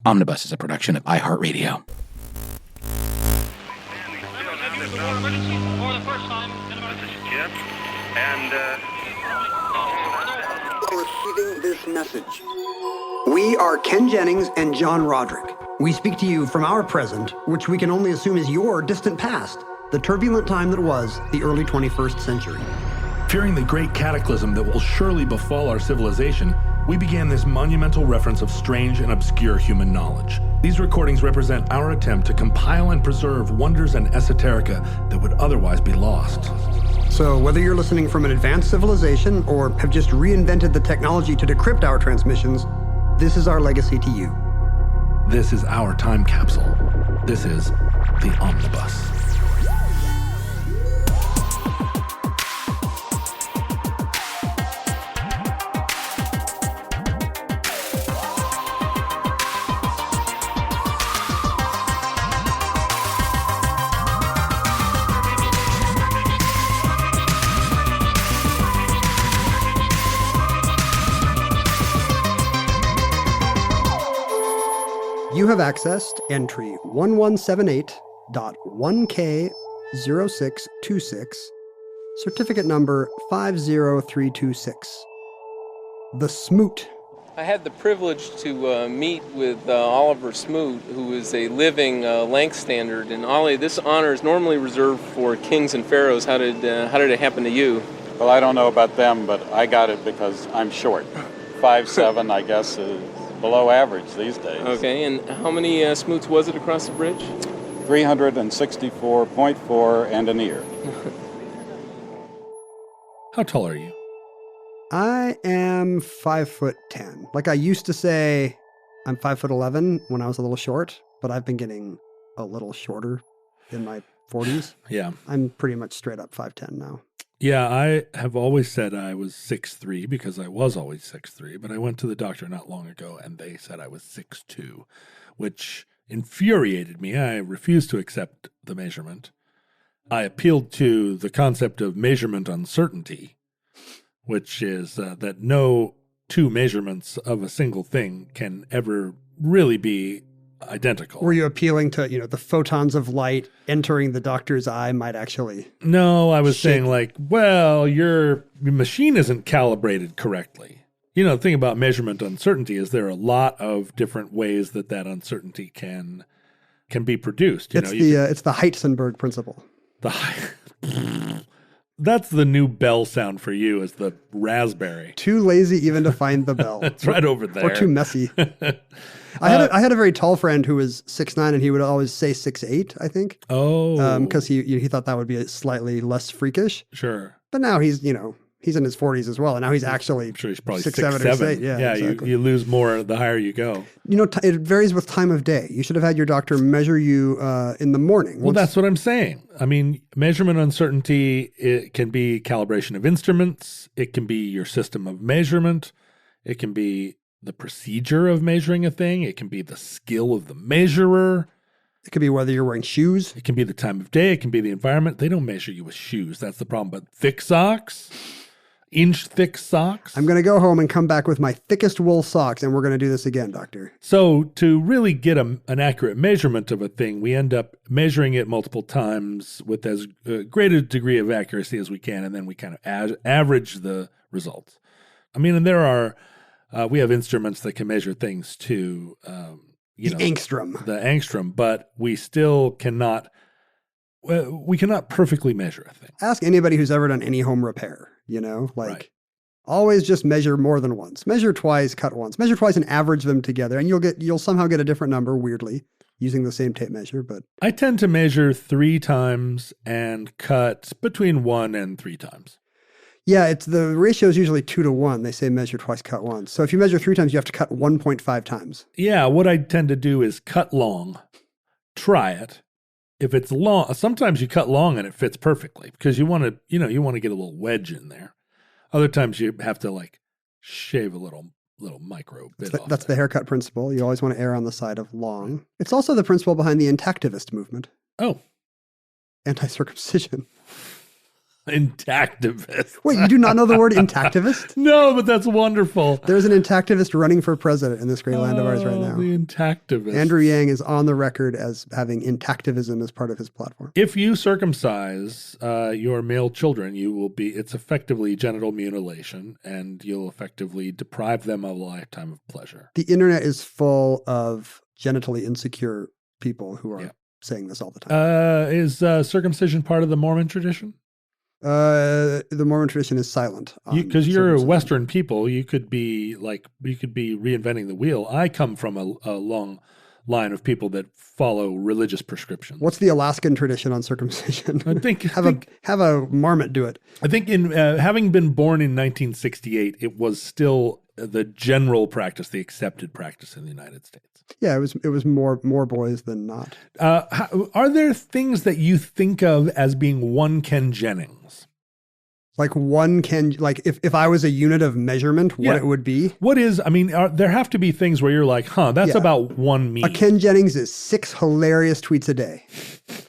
Omnibus is a production of iHeartRadio. This is Jim, and receiving this message. We are Ken Jennings and John Roderick. We speak to you from our present, which we can only assume is your distant past, the turbulent time that was the early 21st century. Fearing the great cataclysm that will surely befall our civilization, we began this monumental reference of strange and obscure human knowledge. These recordings represent our attempt to compile and preserve wonders and esoterica that would otherwise be lost. So whether you're listening from an advanced civilization or have just reinvented the technology to decrypt our transmissions, this is our legacy to you. This is our time capsule. This is the Omnibus. You have accessed entry 1178.1K0626, certificate number 50326. The Smoot. I had the privilege to meet with Oliver Smoot, who is a living length standard. And Ollie, this honor is normally reserved for kings and pharaohs. How did it happen to you? Well, I don't know about them, but I got it because I'm short. 5'7", I guess, is below average these days. Okay, and how many Smoots was it across the bridge? 364.4 and an ear. How tall are you? I am 5'10". Like I used to say, I'm 5'11" when I was a little short, but I've been getting a little shorter in my 40s. Yeah. I'm pretty much straight up 5'10" now. Yeah, I have always said I was 6'3" because I was always 6'3", but I went to the doctor not long ago and they said I was 6'2", which infuriated me. I refused to accept the measurement. I appealed to the concept of measurement uncertainty, which is that no two measurements of a single thing can ever really be identical. Were you appealing to, the photons of light entering the doctor's eye might actually... No, I was saying your machine isn't calibrated correctly. The thing about measurement uncertainty is there are a lot of different ways that uncertainty can be produced. It's the Heisenberg principle. That's the new bell sound for you, is the raspberry. Too lazy even to find the bell. It's right over there. Or too messy. I had a very tall friend who was 6'9", and he would always say 6'8", I think. Oh. Because he thought that would be slightly less freakish. Sure. But now he's in his 40s as well, and now he's actually I'm sure he's probably 6'7" or 6'8". Yeah, exactly. you lose more the higher you go. It varies with time of day. You should have had your doctor measure you in the morning. Well, that's what I'm saying. I mean, measurement uncertainty, it can be calibration of instruments. It can be your system of measurement. It can be the procedure of measuring a thing. It can be the skill of the measurer. It could be whether you're wearing shoes. It can be the time of day. It can be the environment. They don't measure you with shoes. That's the problem. But thick socks, inch-thick socks. I'm going to go home and come back with my thickest wool socks, and we're going to do this again, doctor. So to really get an accurate measurement of a thing, we end up measuring it multiple times with as great a degree of accuracy as we can, and then we kind of average the results. I mean, and there are... we have instruments that can measure things to, the angstrom, but we still cannot, we cannot perfectly measure a thing. Ask anybody who's ever done any home repair, Right. Always just measure more than once. Measure twice, cut once. Measure twice and average them together, and you'll somehow get a different number, weirdly, using the same tape measure. But I tend to measure 3 times and cut between 1 and 3 times. Yeah, the ratio is usually 2 to 1. They say measure twice, cut once. So if you measure 3 times, you have to cut 1.5 times. Yeah, what I tend to do is cut long, try it. If it's long, sometimes you cut long and it fits perfectly because you want to get a little wedge in there. Other times you have to shave a little micro bit off. That's the haircut principle. You always want to err on the side of long. It's also the principle behind the intactivist movement. Oh. Anti-circumcision. Intactivist. Wait, you do not know the word intactivist? No, but that's wonderful. There's an intactivist running for president in this great land of ours right now. The intactivist. Andrew Yang is on the record as having intactivism as part of his platform. If you circumcise your male children, it's effectively genital mutilation, and you'll effectively deprive them of a lifetime of pleasure. The internet is full of genitally insecure people who are saying this all the time. Is circumcision part of the Mormon tradition? The Mormon tradition is silent. Because you're a Western people, you could be reinventing the wheel. I come from a long line of people that follow religious prescriptions. What's the Alaskan tradition on circumcision? I think have a marmot do it. I think in having been born in 1968, it was still the general practice, the accepted practice in the United States. Yeah, it was more boys than not. Are there things that you think of as being one Ken Jennings? Like one Ken, like if I was a unit of measurement, what it would be? What is, there have to be things where you're like, that's about one me. A Ken Jennings is 6 hilarious tweets a day.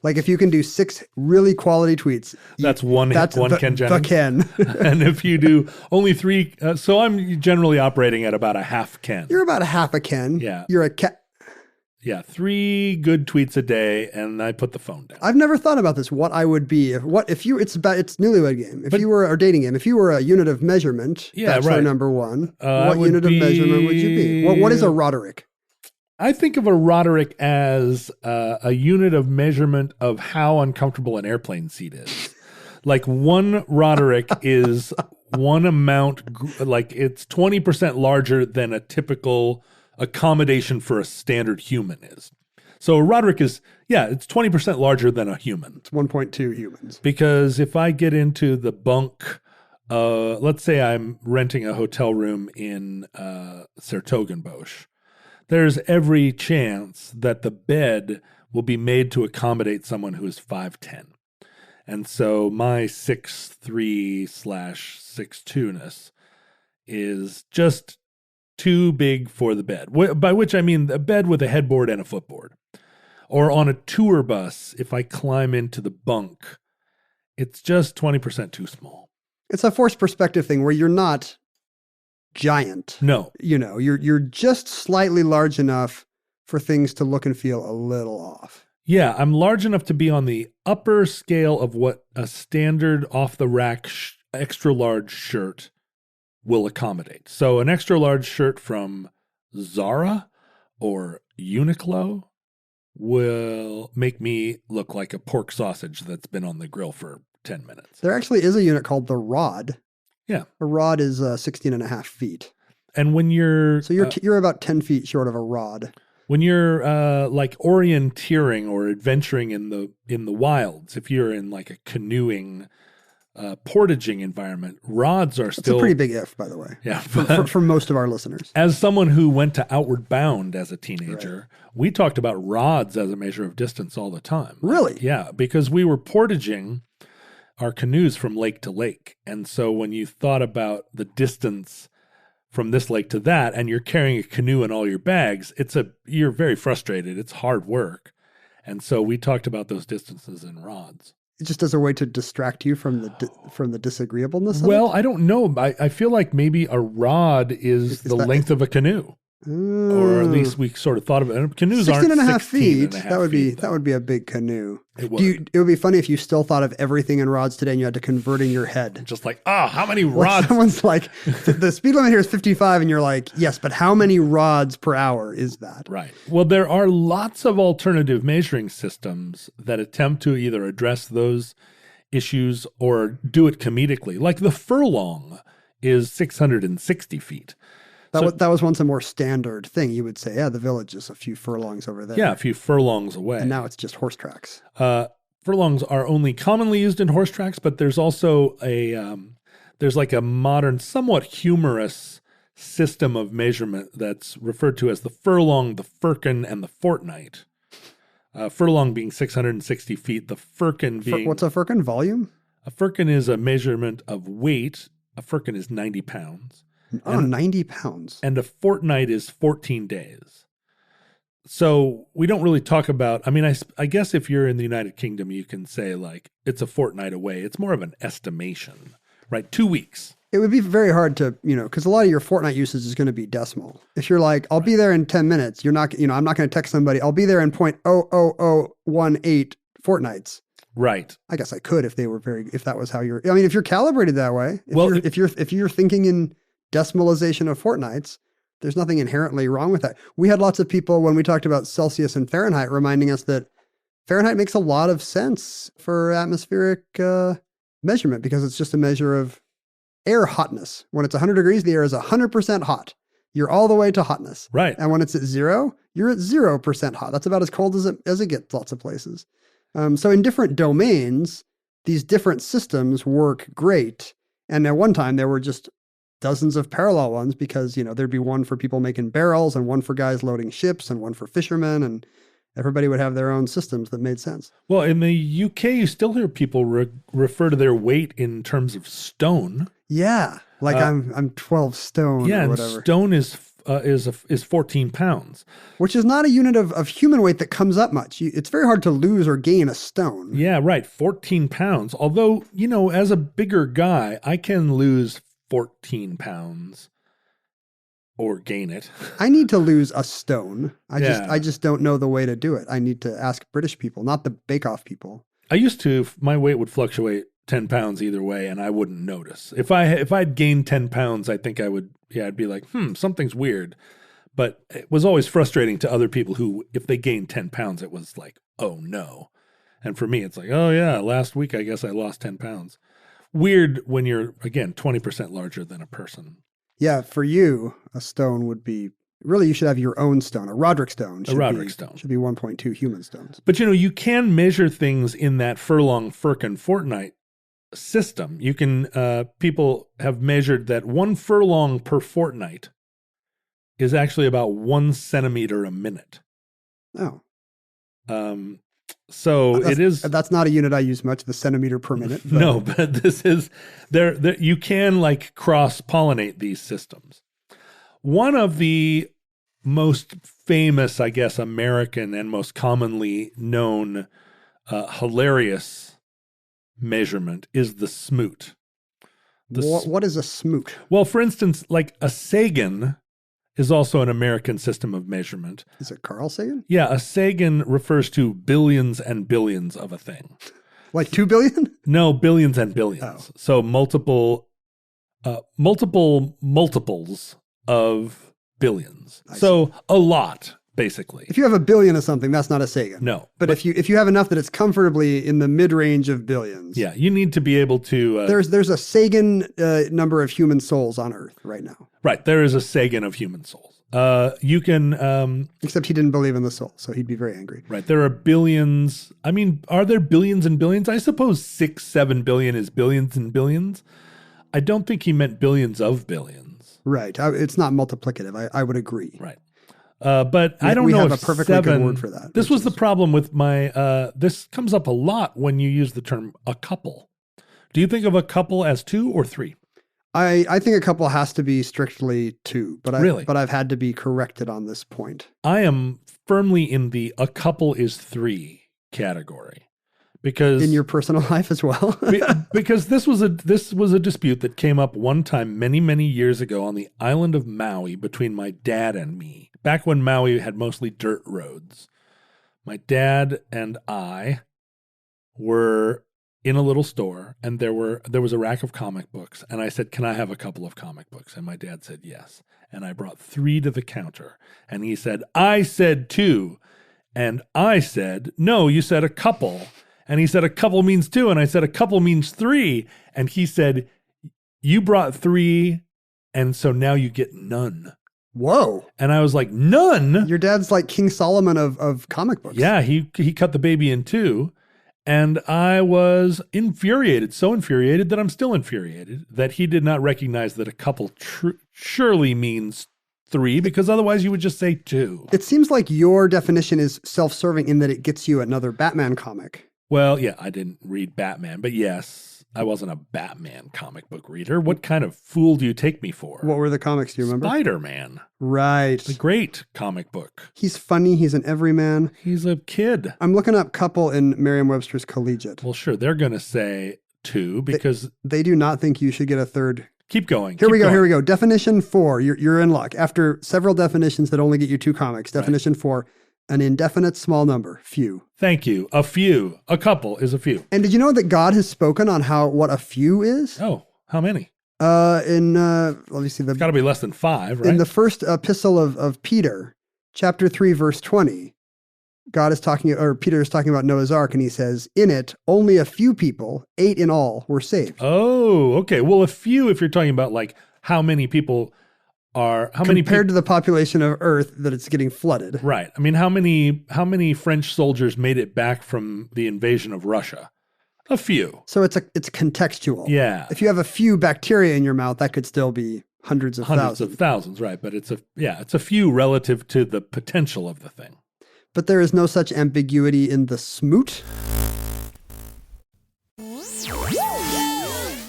Like if you can do 6 really quality tweets. That's one Ken Jennings. The Ken. And if you do only 3, so I'm generally operating at about a half Ken. You're about a half a Ken. Yeah. You're a Ken. Yeah, 3 good tweets a day, and I put the phone down. I've never thought about this. What I would be it's newlywed game. If you were a dating game, if you were a unit of measurement, bachelor number 1, what unit of measurement would you be? What is a Roderick? I think of a Roderick as a unit of measurement of how uncomfortable an airplane seat is. Like one Roderick is one amount, like it's 20% larger than a typical accommodation for a standard human is. So a Roderick is, it's 20% larger than a human. It's 1.2 humans. Because if I get into the bunk, let's say I'm renting a hotel room in Sertogenbosch, there's every chance that the bed will be made to accommodate someone who is 5'10". And so my 6'3/6'2"-ness is just too big for the bed, by which I mean a bed with a headboard and a footboard. Or on a tour bus, if I climb into the bunk, it's just 20% too small. It's a forced perspective thing where you're not giant. No. You're just slightly large enough for things to look and feel a little off. Yeah, I'm large enough to be on the upper scale of what a standard off-the-rack extra large shirt will accommodate. So an extra large shirt from Zara or Uniqlo will make me look like a pork sausage that's been on the grill for 10 minutes. There actually is a unit called the rod. Yeah. A rod is 16 and a half feet. And when you're... So you're about 10 feet short of a rod. When you're like orienteering or adventuring in the wilds, if you're in like a canoeing portaging environment, rods are still... It's a pretty big if, by the way. Yeah. For most of our listeners. As someone who went to Outward Bound as a teenager, we talked about rods as a measure of distance all the time. Really? Yeah, because we were portaging our canoes from lake to lake. And so when you thought about the distance from this lake to that, and you're carrying a canoe and all your bags, you're very frustrated. It's hard work. And so we talked about those distances in rods. Just as a way to distract you from the disagreeableness of Well, it? I don't know. I feel like maybe a rod is the length of a canoe. Or at least we sort of thought of it. Canoes 16 aren't and a half 16 feet. and a half That would be a big canoe. It would. It would be funny if you still thought of everything in rods today and you had to convert in your head. Just like, how many rods? Someone's like, the speed limit here is 55, and you're like, yes, but how many rods per hour is that? Right. Well, there are lots of alternative measuring systems that attempt to either address those issues or do it comedically. Like the furlong is 660 feet. That was once a more standard thing. You would say, the village is a few furlongs over there. Yeah, a few furlongs away. And now it's just horse tracks. Furlongs are only commonly used in horse tracks, but there's also there's like a modern, somewhat humorous system of measurement that's referred to as the furlong, the firkin, and the fortnight. Furlong being 660 feet, the firkin being... What's a firkin? Volume? A firkin is a measurement of weight. A firkin is 90 pounds. 90 pounds. And a fortnight is 14 days. So we don't really talk about, I mean, I guess if you're in the United Kingdom, you can say like, it's a fortnight away. It's more of an estimation, right? 2 weeks. It would be very hard to, because a lot of your fortnight usage is going to be decimal. If you're like, I'll be there in 10 minutes, you're not, I'm not going to text somebody, I'll be there in 0.00018 fortnights. Right. I guess I could if that was how if you're calibrated that way, if you're thinking in decimalization of fortnights, there's nothing inherently wrong with that. We had lots of people when we talked about Celsius and Fahrenheit reminding us that Fahrenheit makes a lot of sense for atmospheric measurement because it's just a measure of air hotness. When it's 100 degrees, the air is 100% hot. You're all the way to hotness. Right. And when it's at 0, you're at 0% hot. That's about as cold as it gets lots of places. So in different domains, these different systems work great. And at one time, there were just dozens of parallel ones because, there'd be one for people making barrels and one for guys loading ships and one for fishermen. And everybody would have their own systems that made sense. Well, in the UK, you still hear people refer to their weight in terms of stone. Yeah. Like I'm 12 stone or whatever. Stone is 14 pounds. Which is not a unit of human weight that comes up much. It's very hard to lose or gain a stone. Yeah, right. 14 pounds. Although, as a bigger guy, I can lose 14 pounds or gain it. I need to lose a stone. I just don't know the way to do it. I need to ask British people, not the bake-off people. I used to, my weight would fluctuate 10 pounds either way, and I wouldn't notice. If I'd gained 10 pounds, I think I'd be like, something's weird. But it was always frustrating to other people who, if they gained 10 pounds, it was like, oh no. And for me, it's like, oh yeah, last week I guess I lost 10 pounds. Weird when you're, again, 20% larger than a person. Yeah, for you, a stone would be, really you should have your own stone. A Roderick stone. Should be 1.2 human stones. But you can measure things in that furlong, firkin, fortnight system. You can, people have measured that 1 furlong per fortnight is actually about 1 centimeter a minute. Oh. So it is. That's not a unit I use much, the centimeter per minute. But. No, but this is, there you can like cross-pollinate these systems. One of the most famous, I guess, American and most commonly known hilarious measurement is the Smoot. What is a Smoot? Well, for instance, like a Sagan is also an American system of measurement. Is it Carl Sagan? Yeah, a Sagan refers to billions and billions of a thing. Like 2 billion? No, billions and billions. Oh. So multiples of billions. So a lot, basically. If you have a billion of something, that's not a Sagan. No. But if you have enough that it's comfortably in the mid-range of billions. Yeah, you need to be able to... There's a Sagan number of human souls on Earth right now. Right, there is a Sagan of human souls. You can... Except he didn't believe in the soul, so he'd be very angry. Right, there are billions. I mean, are there billions and billions? I suppose 6-7 billion is billions and billions. I don't think he meant billions of billions. Right, it's not multiplicative. I would agree. Right. But I don't know have if a perfectly good word for that. This was the problem with my, this comes up a lot when you use the term a couple. Do you think of a couple as 2 or 3? I think a couple has to be strictly 2, but Really? I've had to be corrected on this point. I am firmly in the a couple is 3 category. Because in your personal life as well? Because this was a dispute that came up one time many, many years ago on the island of Maui between my dad and me. Back when Maui had mostly dirt roads. My dad and I were in a little store, and there was a rack of comic books, and I said, "Can I have a couple of comic books?" And my dad said yes. And I brought 3 to the counter, and he said, "I said 2." And I said, "No, you said a couple." And he said, "A couple means 2." And I said, "A couple means 3." And he said, "You brought 3, and so now you get none." Whoa. And I was like, "None?" Your dad's like King Solomon of comic books. Yeah, he cut the baby in 2. And I was infuriated, so infuriated that I'm still infuriated that he did not recognize that a couple surely means 3, because otherwise you would just say 2. It seems like your definition is self-serving in that it gets you another Batman comic. Well, yeah, I didn't read Batman, but yes. I wasn't a Batman comic book reader. What kind of fool do you take me for? What were the comics? Do you remember? Spider-Man. Right. The great comic book. He's funny. He's an everyman. He's a kid. I'm looking up couple in Merriam-Webster's Collegiate. Well, sure. They're going to say 2 because... They do not think you should get a third. Keep going. Here we go. Definition 4. You're in luck. After several definitions that only get you 2 comics. Definition 4. An indefinite small number. Few. Thank you. A few. A couple is a few. And did you know that God has spoken on what a few is? Oh, how many? Let me see. It's got to be less than 5, right? In the first epistle of Peter, chapter 3, verse 20, Peter is talking about Noah's Ark, and he says, in it, only a few people, 8 in all, were saved. Oh, okay. Well, a few, if you're talking about like how many people are, compared to the population of Earth that it's getting flooded. Right. I mean, how many French soldiers made it back from the invasion of Russia? A few. So it's contextual. Yeah. If you have a few bacteria in your mouth, that could still be hundreds of thousands, right? But it's a few relative to the potential of the thing. But there is no such ambiguity in the Smoot.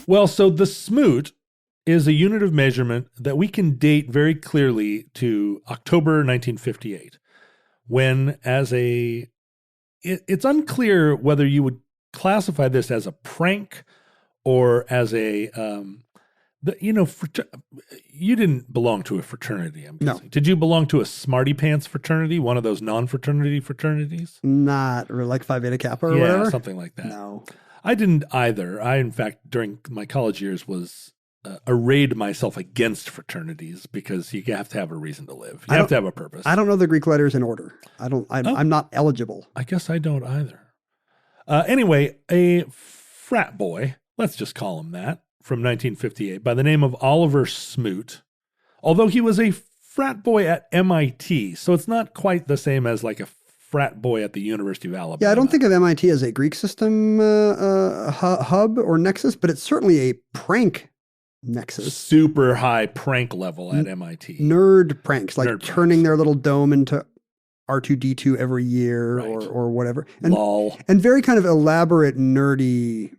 Well, so the Smoot is a unit of measurement that we can date very clearly to October 1958, when it's unclear whether you would classify this as a prank or as a, you didn't belong to a fraternity, I'm guessing. No. Did you belong to a Smarty Pants fraternity, one of those non-fraternity fraternities? Not, or like Phi Beta Kappa or whatever? Yeah, something like that. No. I didn't either. I, in fact, during my college years was arrayed myself against fraternities because you have to have a reason to live. You have to have a purpose. I don't know the Greek letters in order. I'm not eligible. I guess I don't either. Anyway, a frat boy, let's just call him that, from 1958 by the name of Oliver Smoot, although he was a frat boy at MIT, so it's not quite the same as like a frat boy at the University of Alabama. Yeah, I don't think of MIT as a Greek system hub or nexus, but it's certainly a prank nexus. Super high prank level at MIT. Nerd pranks, like turning their little dome into R2-D2 every year, right, or whatever. And, lol. And very kind of elaborate, nerdy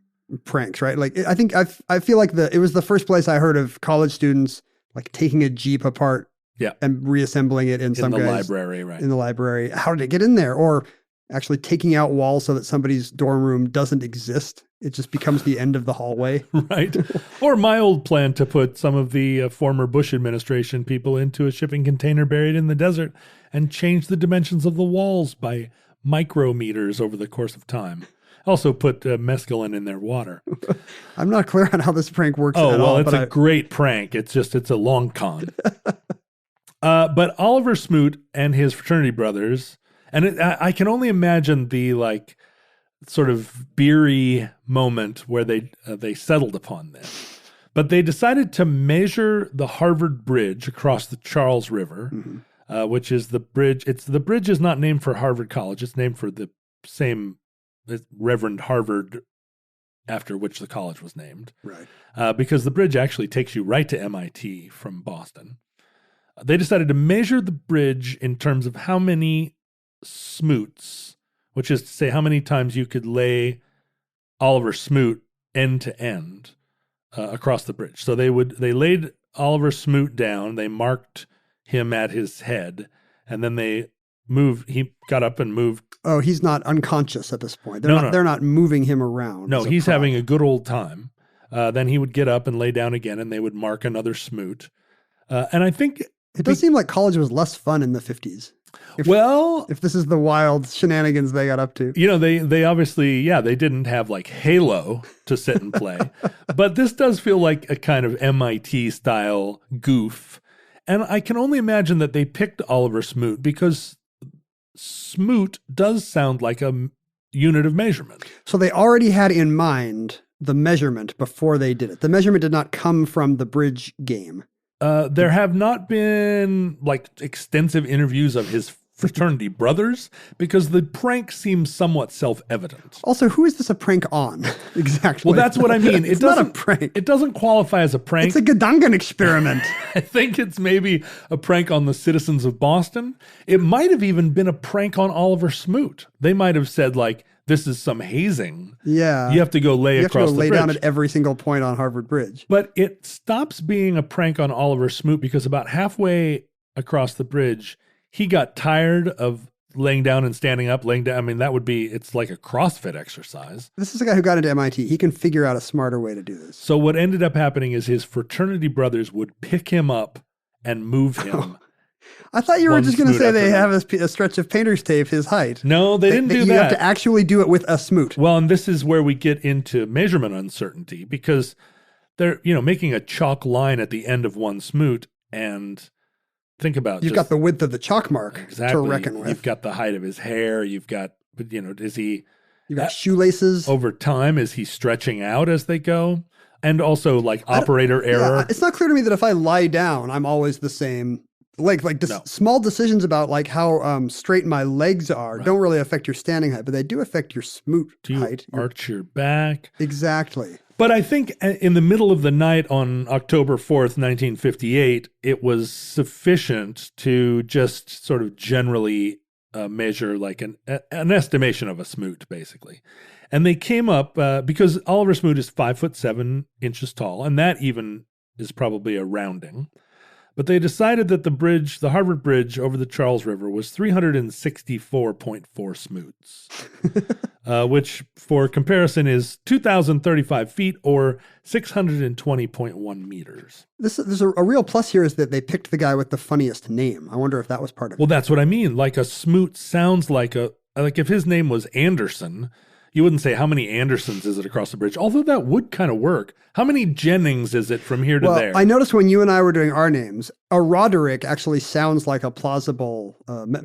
pranks, right? Like, I feel like it was the first place I heard of college students like taking a Jeep apart, yeah, and reassembling it in the library, right? In the library. How did it get in there? Or actually taking out walls so that somebody's dorm room doesn't exist. It just becomes the end of the hallway. Right. Or my old plan to put some of the former Bush administration people into a shipping container buried in the desert and change the dimensions of the walls by micrometers over the course of time. Also put mescaline in their water. I'm not clear on how this prank works at all. Oh, well, it's a great prank. It's a long con. But Oliver Smoot and his fraternity brothers, and I can only imagine the like sort of beery moment where they settled upon this. But they decided to measure the Harvard Bridge across the Charles River, mm-hmm, which is the bridge. The bridge is not named for Harvard College. It's named for the same Reverend Harvard after which the college was named. Right. Because the bridge actually takes you right to MIT from Boston. They decided to measure the bridge in terms of how many smoots, which is to say how many times you could lay Oliver Smoot end to end across the bridge. So they laid Oliver Smoot down, they marked him at his head, and then he got up and moved. Oh, he's not unconscious at this point. They're not moving him around. No, he's having a good old time. Then he would get up and lay down again, and they would mark another Smoot. And I think it does seem like college was less fun in the 50s. If this is the wild shenanigans they got up to. You know, they obviously, they didn't have like Halo to sit and play. But this does feel like a kind of MIT style goof. And I can only imagine that they picked Oliver Smoot because Smoot does sound like a unit of measurement. So they already had in mind the measurement before they did it. The measurement did not come from the bridge game. There have not been like extensive interviews of his fraternity brothers because the prank seems somewhat self-evident. Also, who is this a prank on? Exactly. Well, that's what I mean. It's not a prank. It doesn't qualify as a prank. It's a Gedanken experiment. I think it's maybe a prank on the citizens of Boston. It might have even been a prank on Oliver Smoot. They might have said like, this is some hazing. Yeah. You have to go lay across the bridge. You have to go lay down at every single point on Harvard Bridge. But it stops being a prank on Oliver Smoot because about halfway across the bridge, he got tired of laying down and standing up, laying down. I mean, it's like a CrossFit exercise. This is a guy who got into MIT. He can figure out a smarter way to do this. So what ended up happening is his fraternity brothers would pick him up and move him. I thought you were just going to say they have a stretch of painter's tape his height. No, they didn't do that. You have to actually do it with a Smoot. Well, and this is where we get into measurement uncertainty because they're, making a chalk line at the end of one Smoot, and think about You've got the width of the chalk mark to reckon with. You've got the height of his hair. You've got, is he... You've got shoelaces. Over time, is he stretching out as they go? And also like operator error. Yeah, it's not clear to me that if I lie down, I'm always the same. Small decisions about like how straight my legs are don't really affect your standing height, but they do affect your Smoot height. Arch your back. Exactly. But I think in the middle of the night on October 4th, 1958, it was sufficient to just sort of generally measure like an estimation of a Smoot, basically. And they came up because Oliver Smoot is 5'7" tall, and that even is probably a rounding. But they decided that the Harvard Bridge over the Charles River was 364.4 Smoots, which for comparison is 2,035 feet or 620.1 meters. There's a real plus here is that they picked the guy with the funniest name. I wonder if that was part of it. Well, that's what I mean. Like a Smoot sounds like if his name was Anderson, you wouldn't say how many Andersons is it across the bridge, although that would kind of work. How many Jennings is it from here to there? I noticed when you and I were doing our names, a Roderick actually sounds like a plausible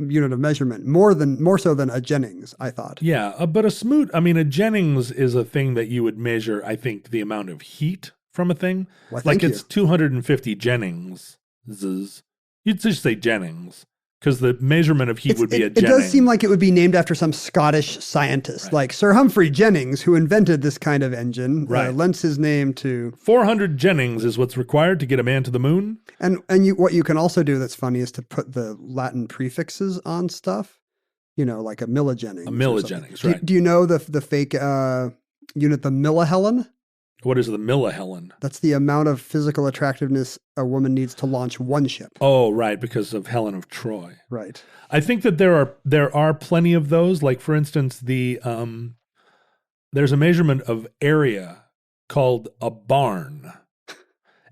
unit of measurement, more so than a Jennings, I thought. Yeah, but a Smoot, a Jennings is a thing that you would measure, I think, the amount of heat from a thing. Well, like it's 250 Jennings. You'd just say Jennings. Because the measurement of heat would be a Jennings. It does seem like it would be named after some Scottish scientist, right. Like Sir Humphrey Jennings, who invented this kind of engine, lends his name to... 400 Jennings is what's required to get a man to the moon. And what you can also do that's funny is to put the Latin prefixes on stuff, like a millijennings. A millijennings, right. Do you know the fake unit, the millihelen? What is the millihelen? That's the amount of physical attractiveness a woman needs to launch one ship. Oh, right, because of Helen of Troy. Right. I think that there are plenty of those. Like, for instance, there's a measurement of area called a barn.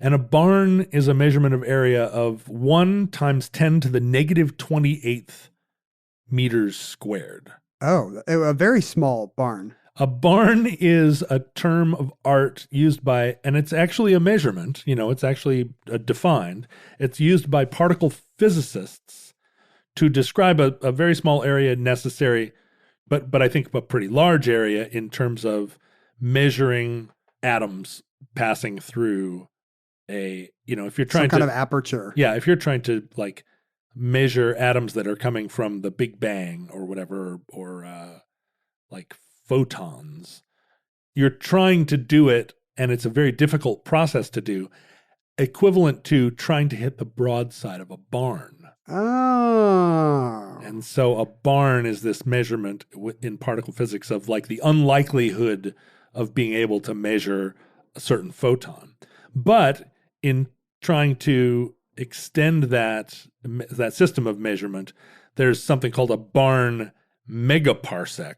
And a barn is a measurement of area of 1 times 10 to the negative 28th meters squared. Oh, a very small barn. A barn is a term of art used by, and it's actually a measurement, it's actually defined. It's used by particle physicists to describe a very small area necessary, but I think a pretty large area in terms of measuring atoms passing through if you're trying some kind of aperture. Yeah, if you're trying to like measure atoms that are coming from the Big Bang or whatever, or like photons, you're trying to do it, and it's a very difficult process to do, equivalent to trying to hit the broadside of a barn. Oh. And so a barn is this measurement in particle physics of like the unlikelihood of being able to measure a certain photon. But in trying to extend that system of measurement, there's something called a barn megaparsec,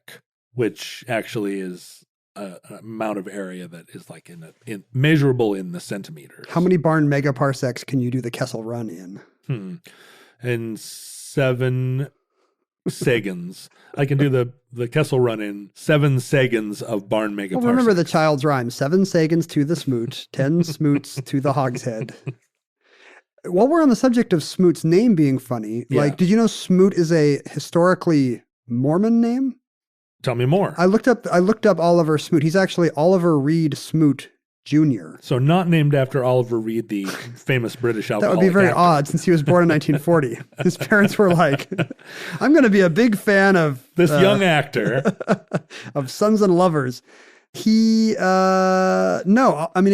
which actually is an amount of area that is like in measurable in the centimeters. How many barn megaparsecs can you do the Kessel Run in? In 7 seconds. I can do the Kessel Run in 7 seconds of barn megaparsecs. Well, remember the child's rhyme, 7 seconds to the Smoot, 10 Smoots to the hogshead. While we're on the subject of Smoot's name being funny, did you know Smoot is a historically Mormon name? Tell me more. I looked up Oliver Smoot. He's actually Oliver Reed Smoot Jr. So not named after Oliver Reed, the famous British alcoholic. That would be very actor. odd since he was born in 1940. His parents were like, I'm going to be a big fan of this young actor of Sons and Lovers. If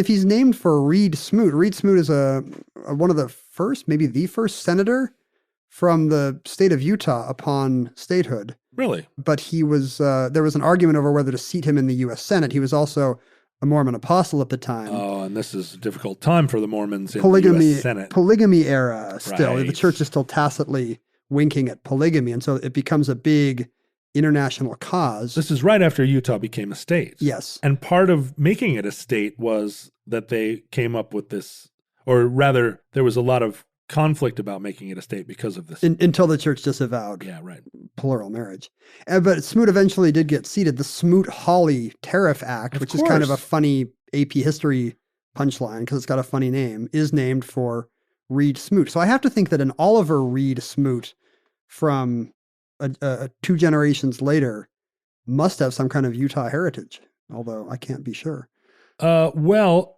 he's named for Reed Smoot is one of the first, maybe the first senator from the state of Utah upon statehood. Really? but he was there was an argument over whether to seat him in the U.S. Senate. He was also a Mormon apostle at the time. Oh, and this is a difficult time for the Mormons in polygamy, the U.S. Senate. polygamy era still. Right. The church is still tacitly winking at polygamy, and so it becomes a big international cause. This is right after Utah became a state. Yes. And part of making it a state was that they came up with this, or rather, there was a lot of conflict about making it a state because of this. Until the church disavowed Yeah, right. plural marriage. But Smoot eventually did get seated. The Smoot-Hawley Tariff Act, which is kind of a funny AP history punchline because it's got a funny name, is named for Reed Smoot. So I have to think that an Oliver Reed Smoot from 2 generations later must have some kind of Utah heritage, although I can't be sure. Well,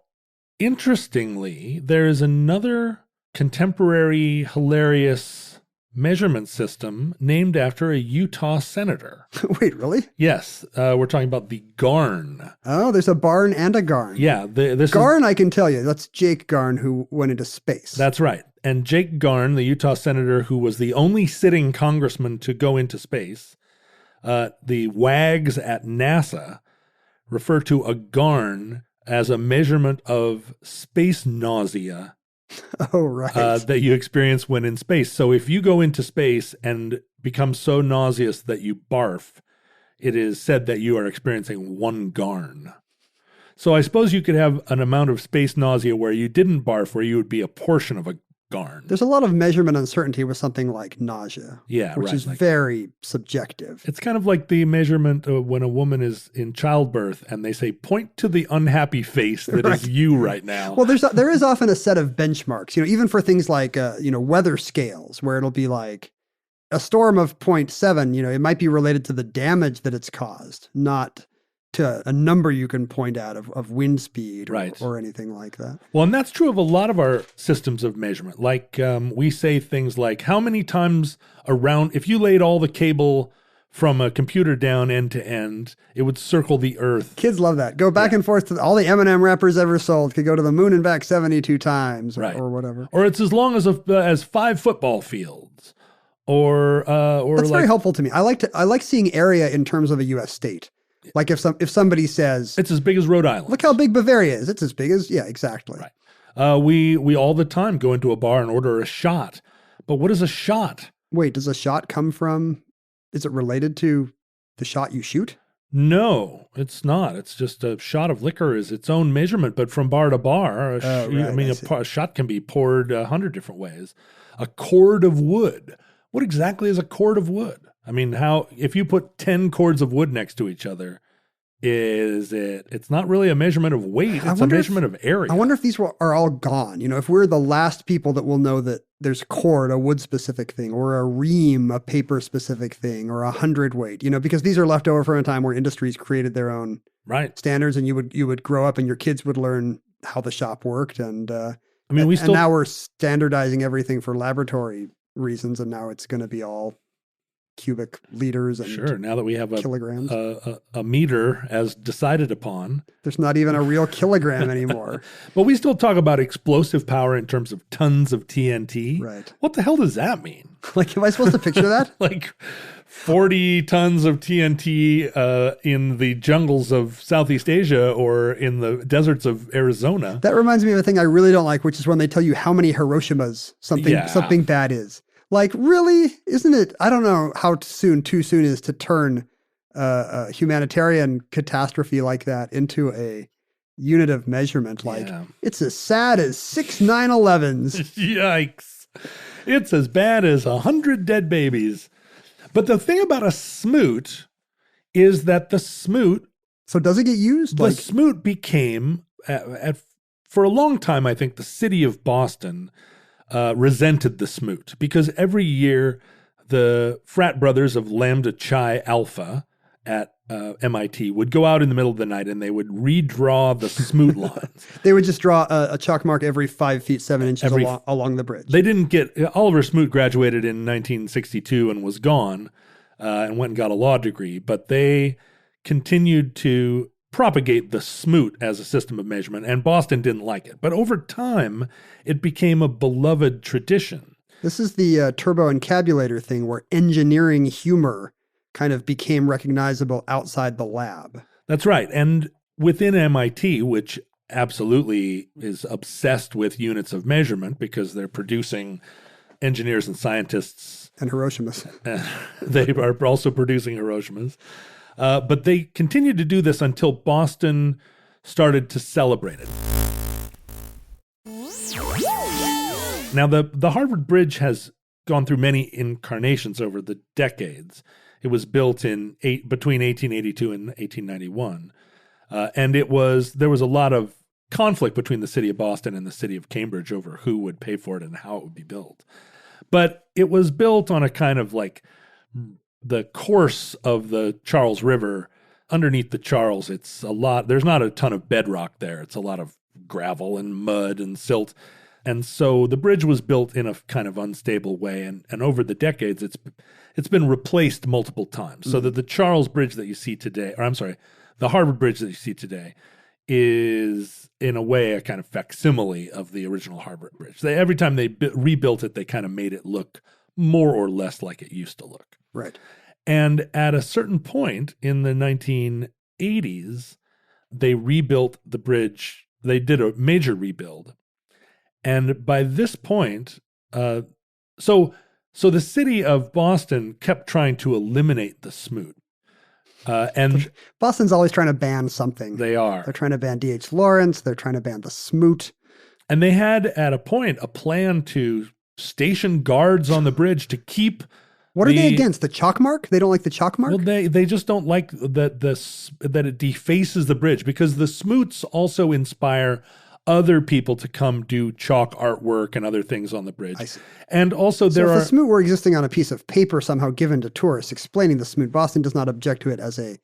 interestingly, there is another contemporary hilarious measurement system named after a Utah senator. Wait, really? Yes, we're talking about the Garn. Oh, there's a barn and a Garn. Yeah, this Garn, I can tell you, that's Jake Garn who went into space. That's right. And Jake Garn, the Utah senator who was the only sitting congressman to go into space, the wags at NASA refer to a Garn as a measurement of space nausea. Oh, right. That you experience when in space. So if you go into space and become so nauseous that you barf, it is said that you are experiencing 1 Garn. So I suppose you could have an amount of space nausea where you didn't barf, where you would be a portion of a Garn. There's a lot of measurement uncertainty with something like nausea. Yeah, which right, is like- very subjective. It's kind of like the measurement of when a woman is in childbirth and they say, point to the unhappy face that is you right now. Well, there is often a set of benchmarks, even for things like, weather scales, where it'll be like a storm of 0.7, it might be related to the damage that it's caused, not to a number you can point out of wind speed or anything like that. Well, and that's true of a lot of our systems of measurement. Like we say things like how many times around, if you laid all the cable from a computer down end to end, it would circle the earth. Kids love that. Go back and forth to all the M&M wrappers ever sold could go to the moon and back 72 times or whatever. Or it's as long as 5 football fields. Or that's very helpful to me. I like seeing area in terms of a U.S. state. Like if somebody says it's as big as Rhode Island. Look how big Bavaria is. It's as big as exactly. Right. We all the time go into a bar and order a shot. But what is a shot? Wait, does a shot come from? Is it related to the shot you shoot? No, it's not. It's just a shot of liquor is its own measurement, but from bar to bar, a shot can be poured 100 different ways. A cord of wood. What exactly is a cord of wood? I mean, if you put 10 cords of wood next to each other, it's not really a measurement of weight, it's a measurement of area. I wonder if these are all gone. If we're the last people that will know that there's cord, a wood-specific thing, or a ream, a paper-specific thing, or a hundredweight, because these are left over from a time where industries created their own standards, and you would grow up and your kids would learn how the shop worked. And and now we're standardizing everything for laboratory reasons, and now it's going to be all cubic liters and now that we have kilograms. A meter as decided upon. There's not even a real kilogram anymore. But we still talk about explosive power in terms of tons of TNT. Right. What the hell does that mean? Like, am I supposed to picture that? Like 40 tons of TNT in the jungles of Southeast Asia or in the deserts of Arizona. That reminds me of a thing I really don't like, which is when they tell you how many Hiroshimas something bad is. Like, really? Isn't it? I don't know how too soon is to turn a humanitarian catastrophe like that into a unit of measurement. Like, it's as sad as 6 9/11s. Yikes. It's as bad as 100 dead babies. But the thing about a smoot is that the smoot... So does it get used? The smoot became, for a long time, I think, the city of Boston... resented the smoot because every year the frat brothers of Lambda Chi Alpha at MIT would go out in the middle of the night and they would redraw the smoot lines. They would just draw a chalk mark every 5 feet 7 inches along the bridge. They didn't get Oliver Smoot graduated in 1962 and was gone and went and got a law degree, but they continued to propagate the smoot as a system of measurement, and Boston didn't like it. But over time, it became a beloved tradition. This is the turbo encabulator thing where engineering humor kind of became recognizable outside the lab. That's right. And within MIT, which absolutely is obsessed with units of measurement because they're producing engineers and scientists. And Hiroshimas. They are also producing Hiroshimas. But they continued to do this until Boston started to celebrate it. Now, the Harvard Bridge has gone through many incarnations over the decades. It was built between 1882 and 1891. And there was a lot of conflict between the city of Boston and the city of Cambridge over who would pay for it and how it would be built. But it was built on a kind of like the course of the Charles River. Underneath the Charles, there's not a ton of bedrock there. It's a lot of gravel and mud and silt. And so the bridge was built in a kind of unstable way. And over the decades, it's been replaced multiple times. So that the Charles Bridge that you see today, the Harvard Bridge that you see today is in a way a kind of facsimile of the original Harvard Bridge. Every time they rebuilt it, they kind of made it look more or less like it used to look. Right. And at a certain point in the 1980s, they rebuilt the bridge. They did a major rebuild. And by this point, so the city of Boston kept trying to eliminate the Smoot. And Boston's always trying to ban something. They are. They're trying to ban D.H. Lawrence. They're trying to ban the Smoot. And they had, at a point, a plan to station guards on the bridge to keep. What are they against? The chalk mark? They don't like the chalk mark? Well, they just don't like that it defaces the bridge, because the Smoots also inspire other people to come do chalk artwork and other things on the bridge. I see. And also if the Smoot were existing on a piece of paper somehow given to tourists explaining the Smoot, Boston does not object to it as a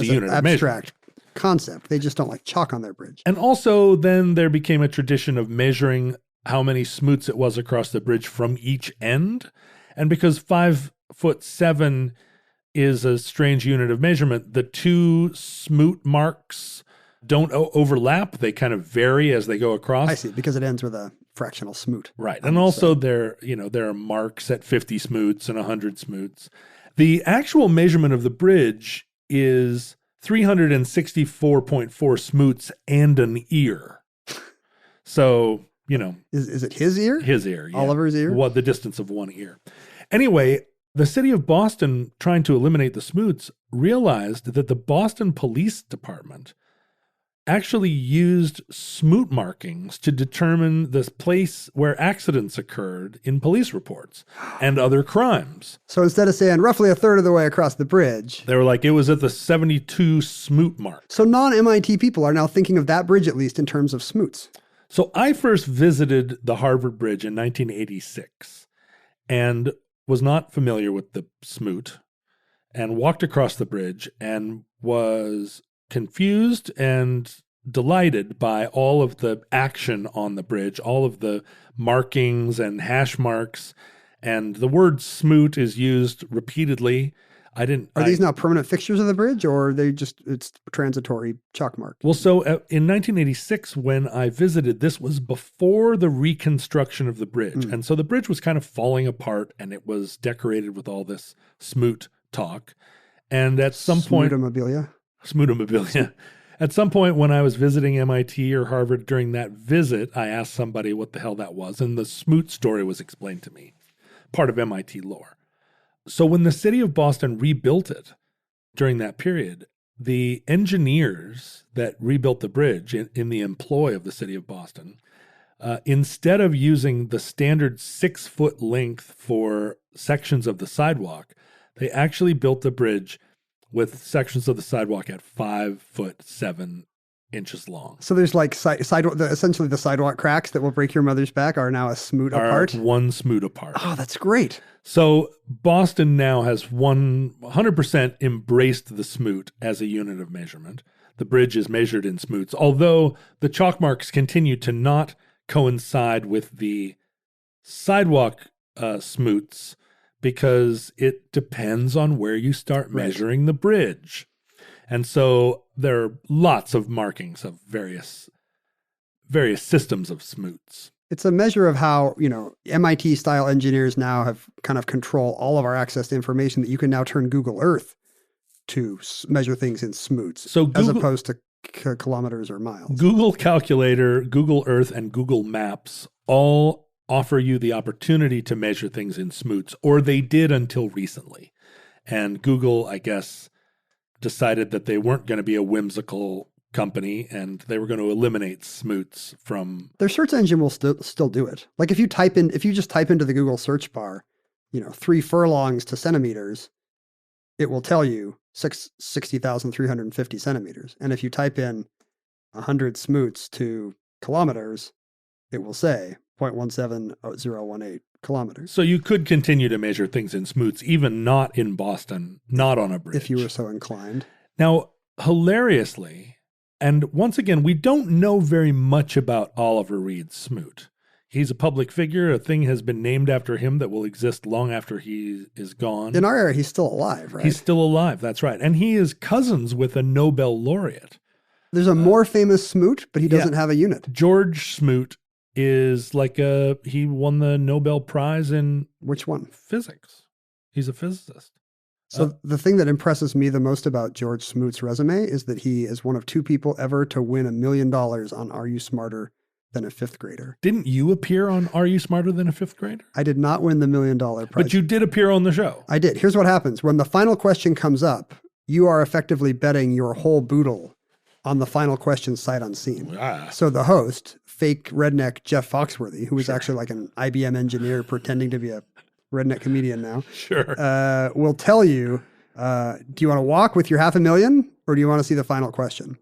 unit of abstract concept. They just don't like chalk on their bridge. And also then there became a tradition of measuring how many Smoots it was across the bridge from each end. And because 5'7" is a strange unit of measurement, the two Smoot marks don't overlap. They kind of vary as they go across. I see, because it ends with a fractional Smoot. Right. And also there are marks at 50 Smoots and 100 Smoots. The actual measurement of the bridge is 364.4 Smoots and an ear. So, Is it his ear? His ear. Yeah. Oliver's ear? The distance of one ear. Anyway, the city of Boston, trying to eliminate the Smoots, realized that the Boston Police Department actually used Smoot markings to determine the place where accidents occurred in police reports and other crimes. So instead of saying roughly a third of the way across the bridge, they were like, it was at the 72 Smoot mark. So non-MIT people are now thinking of that bridge, at least in terms of Smoots. So I first visited the Harvard Bridge in 1986 and was not familiar with the Smoot and walked across the bridge and was confused and delighted by all of the action on the bridge, all of the markings and hash marks, and the word Smoot is used repeatedly. Are these now permanent fixtures of the bridge, or are it's transitory chalk mark? Well, so in 1986, when I visited, this was before the reconstruction of the bridge. And so the bridge was kind of falling apart, and it was decorated with all this Smoot talk. And at some point... Smootomabilia. At some point when I was visiting MIT or Harvard during that visit, I asked somebody what the hell that was, and the Smoot story was explained to me, part of MIT lore. So when the city of Boston rebuilt it during that period, the engineers that rebuilt the bridge in the employ of the city of Boston, instead of using the standard 6-foot length for sections of the sidewalk, they actually built the bridge with sections of the sidewalk at 5'7" long. So there's like sidewalk, essentially the sidewalk cracks that will break your mother's back are now a Smoot apart? One Smoot apart. Oh, that's great. So Boston now has 100% embraced the Smoot as a unit of measurement. The bridge is measured in Smoots, although the chalk marks continue to not coincide with the sidewalk Smoots, because it depends on where you start measuring the bridge. And so there are lots of markings of various systems of Smoots. It's a measure of how, MIT style engineers now have kind of control all of our access to information that you can now turn Google Earth to measure things in smoots So as Google- opposed to kilometers or miles. Google Calculator, Google Earth, and Google Maps all offer you the opportunity to measure things in smoots, or they did until recently. And Google, I guess, decided that they weren't going to be a whimsical company and they were going to eliminate smoots from... Their search engine will still do it. Like if you just type into the Google search bar, 3 furlongs to centimeters, it will tell you 60,350 centimeters. And if you type in 100 smoots to kilometers, it will say 0.170018 kilometers. So you could continue to measure things in smoots, even not in Boston, not on a bridge. If you were so inclined. Now, hilariously, and once again, we don't know very much about Oliver Reed Smoot. He's a public figure. A thing has been named after him that will exist long after he is gone. In our era, he's still alive, right? He's still alive, that's right. And he is cousins with a Nobel laureate. There's a more famous Smoot, but he doesn't have a unit. George Smoot is he won the Nobel Prize in... Which one? Physics. He's a physicist. So the thing that impresses me the most about George Smoot's resume is that he is one of 2 people ever to win $1 million on Are You Smarter Than a Fifth Grader? Didn't you appear on Are You Smarter Than a Fifth Grader? I did not win the $1 million prize. But you did appear on the show. I did. Here's what happens. When the final question comes up, you are effectively betting your whole boodle on the final question sight unseen. Ah. So the host, fake redneck Jeff Foxworthy, who is actually like an IBM engineer pretending to be a redneck comedian now, will tell you, do you want to walk with your $500,000 or do you want to see the final question?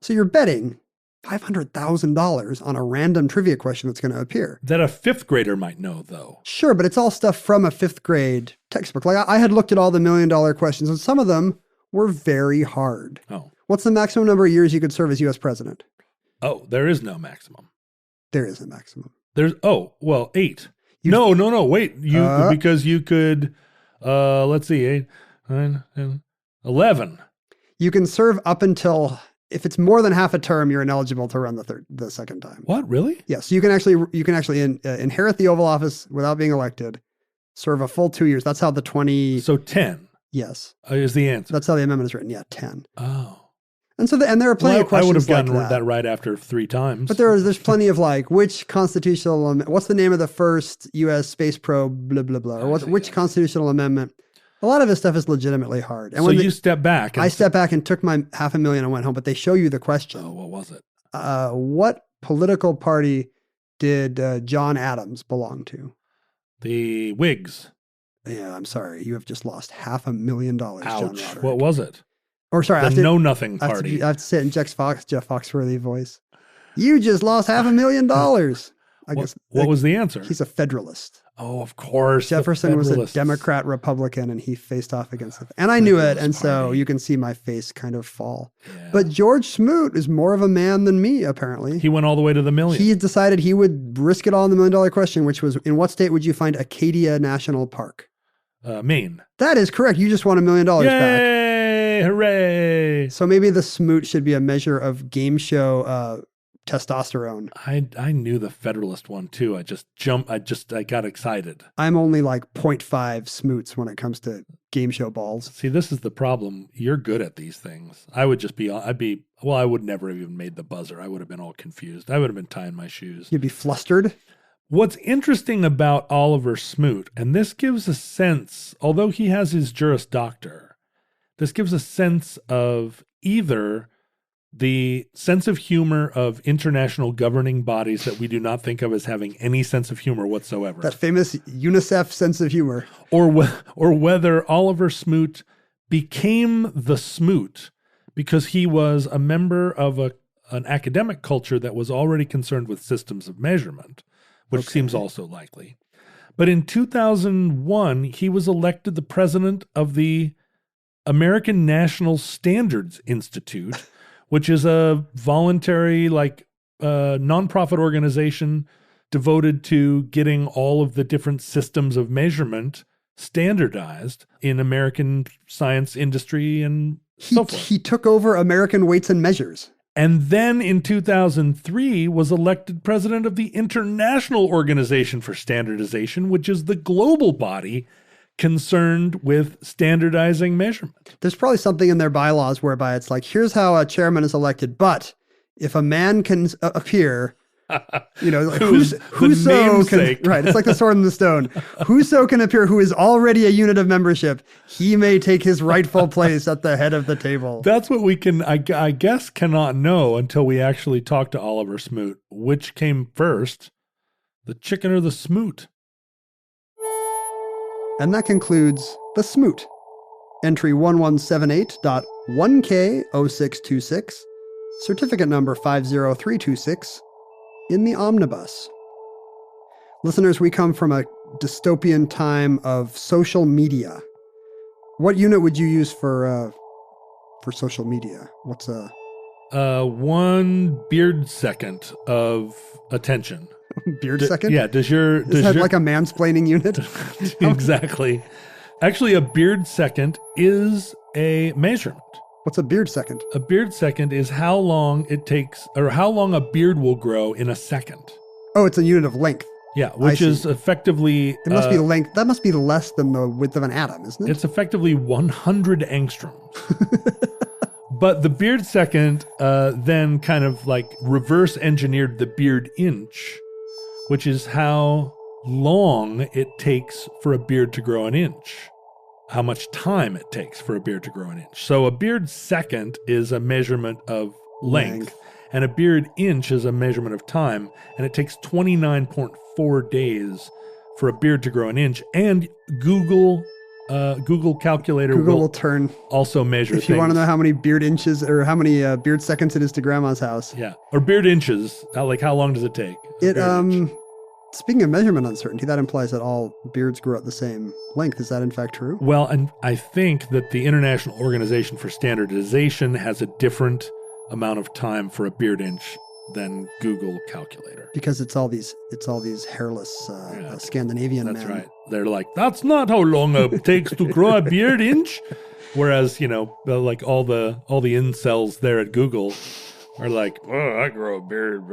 So you're betting $500,000 on a random trivia question that's going to appear. That a 5th grader might know, though. Sure, but it's all stuff from a 5th grade textbook. Like I had looked at all the $1 million questions, and some of them were very hard. Oh. What's the maximum number of years you could serve as U.S. president? Oh, there is no maximum. There is a maximum. There's 8. No, wait. Because you could, let's see, 8, 9, 10, 11. You can serve up until, if it's more than half a term, you're ineligible to run the second time. What, really? Yes, you can actually inherit the Oval Office without being elected, serve a full 2 years. That's how the 20. So 10. Yes, is the answer. That's how the amendment is written. Yeah, 10. Oh. And so, and there are plenty of questions. I would have gotten like that right after 3 times. But there's plenty of which constitutional, what's the name of the first U.S. space probe, blah, blah, blah, or which constitutional amendment? A lot of this stuff is legitimately hard. And so you step back. I stepped back and took my $500,000 and went home, but they show you the question. Oh, what was it? What political party did John Adams belong to? The Whigs. Yeah, I'm sorry. You have just lost $500,000, John Ouch. Roderick. What was it? Or sorry, the Know-Nothing Party. I have to say it in Jeff Foxworthy voice. You just lost $500,000. I guess. What was the answer? He's a Federalist. Oh, of course. Jefferson was a Democrat Republican, and he faced off against it. And I knew it, and so you can see my face kind of fall. Yeah. But George Smoot is more of a man than me, apparently. He went all the way to the million. He decided he would risk it all in the $1 million question, which was, in what state would you find Acadia National Park? Maine. That is correct. You just won $1 million back. Yay! Hooray! So maybe the Smoot should be a measure of game show testosterone. I knew the Federalist one too. I got excited. I'm only like 0.5 Smoots when it comes to game show balls. See, this is the problem. You're good at these things. I would I would never have even made the buzzer. I would have been all confused. I would have been tying my shoes. You'd be flustered. What's interesting about Oliver Smoot, and this gives a sense, although he has his Juris Doctor, this gives a sense of either the sense of humor of international governing bodies that we do not think of as having any sense of humor whatsoever. That famous UNICEF sense of humor. Or whether Oliver Smoot became the Smoot because he was a member of an academic culture that was already concerned with systems of measurement, which seems also likely. But in 2001, he was elected the president of the American National Standards Institute, which is a voluntary, nonprofit organization devoted to getting all of the different systems of measurement standardized in American science industry and so forth. He took over American Weights and Measures. And then in 2003 was elected president of the International Organization for Standardization, which is the global body concerned with standardizing measurement. There's probably something in their bylaws whereby it's like, here's how a chairman is elected, but if a man can appear, like whoso can, right? It's like the sword and the stone. Whoso can appear, who is already a unit of membership, he may take his rightful place at the head of the table. That's what we can, I guess, cannot know until we actually talk to Oliver Smoot. Which came first, the chicken or the smoot? And that concludes the Smoot. Entry 1178.1K0626, certificate number 50326, in the omnibus. Listeners, we come from a dystopian time of social media. What unit would you use for social media? What's a 1 beard second of attention. Beard second? Yeah. Is that like a mansplaining unit? Exactly. Actually, a beard second is a measurement. What's a beard second? A beard second is how long it takes, or how long a beard will grow in a second. Oh, it's a unit of length. Yeah, which is effectively... It must be length. That must be less than the width of an atom, isn't it? It's effectively 100 angstroms. But the beard second then kind of like reverse engineered the beard inch, which is how long it takes for a beard to grow an inch. How much time it takes for a beard to grow an inch. So a beard second is a measurement of length. And a beard inch is a measurement of time, and it takes 29.4 days for a beard to grow an inch. And Google calculator will turn also measure if you want to know how many beard inches or how many beard seconds it is to grandma's house. Yeah, or beard inches. Like how long does it take? Speaking of measurement uncertainty, that implies that all beards grow at the same length. Is that in fact true? Well, and I think that the International Organization for Standardization has a different amount of time for a beard inch than Google calculator. Because it's all these hairless Scandinavian men. That's right. They're like, that's not how long it takes to grow a beard inch. Whereas, like all the incels there at Google are like, oh, I grow a beard.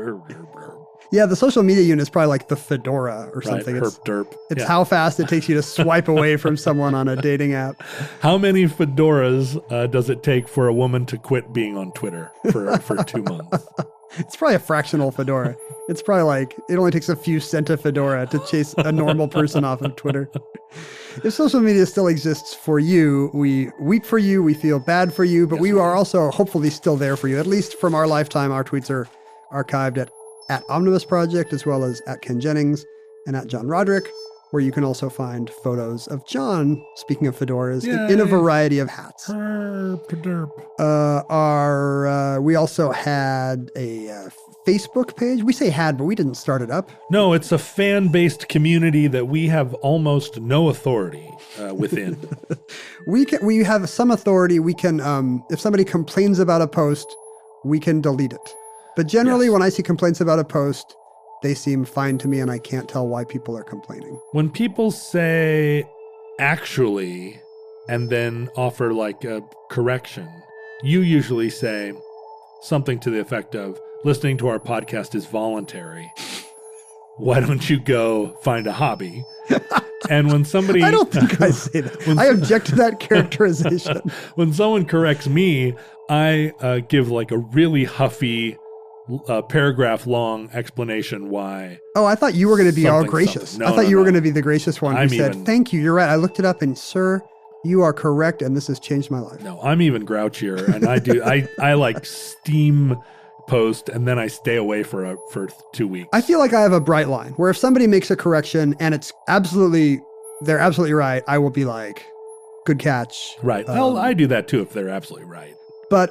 Yeah, the social media unit is probably like the fedora or something. Herp derp. It's how fast it takes you to swipe away from someone on a dating app. How many fedoras does it take for a woman to quit being on Twitter for 2 months? It's probably a fractional fedora. It's probably like, it only takes a few centa fedora to chase a normal person off of Twitter. If social media still exists for you, we weep for you, we feel bad for you, but we are also hopefully still there for you. At least from our lifetime, our tweets are archived at Omnibus Project, as well as at Ken Jennings and at John Roderick, where you can also find photos of John, speaking of fedoras, in a variety of hats. We also had a Facebook page. We say had, but we didn't start it up. No, it's a fan-based community that we have almost no authority within. We have some authority. We can, if somebody complains about a post, we can delete it. But generally, when I see complaints about a post, they seem fine to me, and I can't tell why people are complaining. When people say actually and then offer like a correction, you usually say something to the effect of, listening to our podcast is voluntary. Why don't you go find a hobby? And when somebody... I don't think I say that. I object to that characterization. When someone corrects me, I give like a really huffy... paragraph-long explanation why. Oh, I thought you were going to be all gracious. No, I thought you were going to be the gracious one who said, thank you, you're right. I looked it up and, sir, you are correct, and this has changed my life. No, I'm even grouchier, and I like steam post, and then I stay away for 2 weeks. I feel like I have a bright line, where if somebody makes a correction and they're absolutely right, I will be like, good catch. Right. Well, I do that too if they're absolutely right. But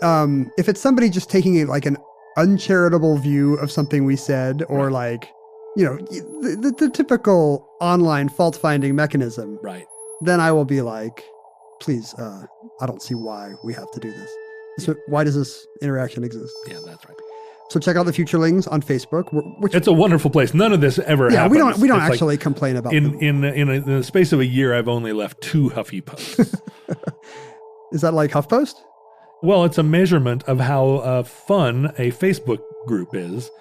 if it's somebody just taking it like an uncharitable view of something we said, or like, the typical online fault-finding mechanism, right? Then I will be like, please, I don't see why we have to do this. So why does this interaction exist? Yeah, that's right. So check out the Futurelings on Facebook. It's a wonderful place. None of this ever happens. We don't actually complain about them. In the space of a year, I've only left 2 Huffy posts. Is that like HuffPost? Well, it's a measurement of how fun a Facebook group is.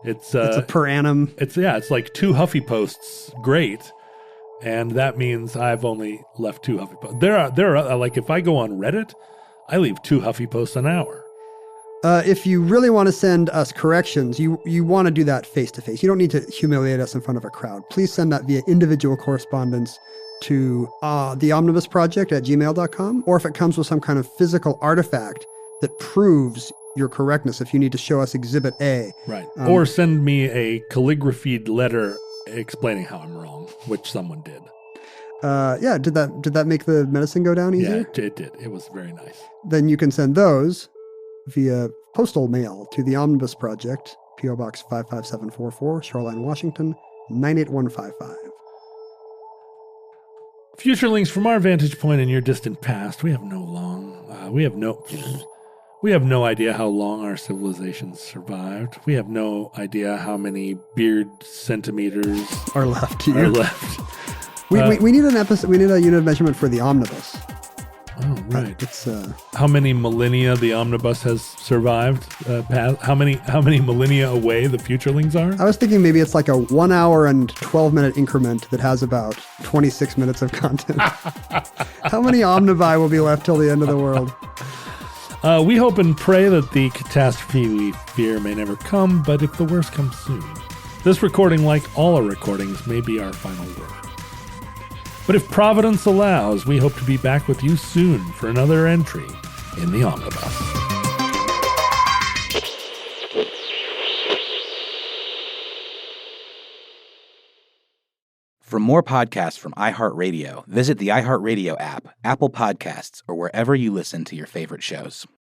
It's a per annum. It's like 2 Huffy posts. Great. And that means I've only left 2 Huffy posts. There are like if I go on Reddit, I leave 2 Huffy posts an hour. If you really want to send us corrections, you want to do that face-to-face. You don't need to humiliate us in front of a crowd. Please send that via individual correspondence to theomnibusproject@gmail.com, or if it comes with some kind of physical artifact that proves your correctness, if you need to show us Exhibit A. Right. Or send me a calligraphied letter explaining how I'm wrong, which someone did. Did that make the medicine go down easier? Yeah, it did. It was very nice. Then you can send those via postal mail to the Omnibus Project, P.O. Box 55744, Shoreline, Washington, 98155. Futurelings, from our vantage point in your distant past, we have no idea how long our civilizations survived. We have no idea how many beard centimeters are left. We need an episode. We need a unit of measurement for the omnibus. Oh, right. It's how many millennia the omnibus has survived? How many millennia away the futurelings are? I was thinking maybe it's like a 1 hour and 12-minute increment that has about 26 minutes of content. How many omnibi will be left till the end of the world? We hope and pray that the catastrophe we fear may never come, but if the worst comes soon, this recording, like all our recordings, may be our final word. But if Providence allows, we hope to be back with you soon for another entry in the Omnibus. For more podcasts from iHeartRadio, visit the iHeartRadio app, Apple Podcasts, or wherever you listen to your favorite shows.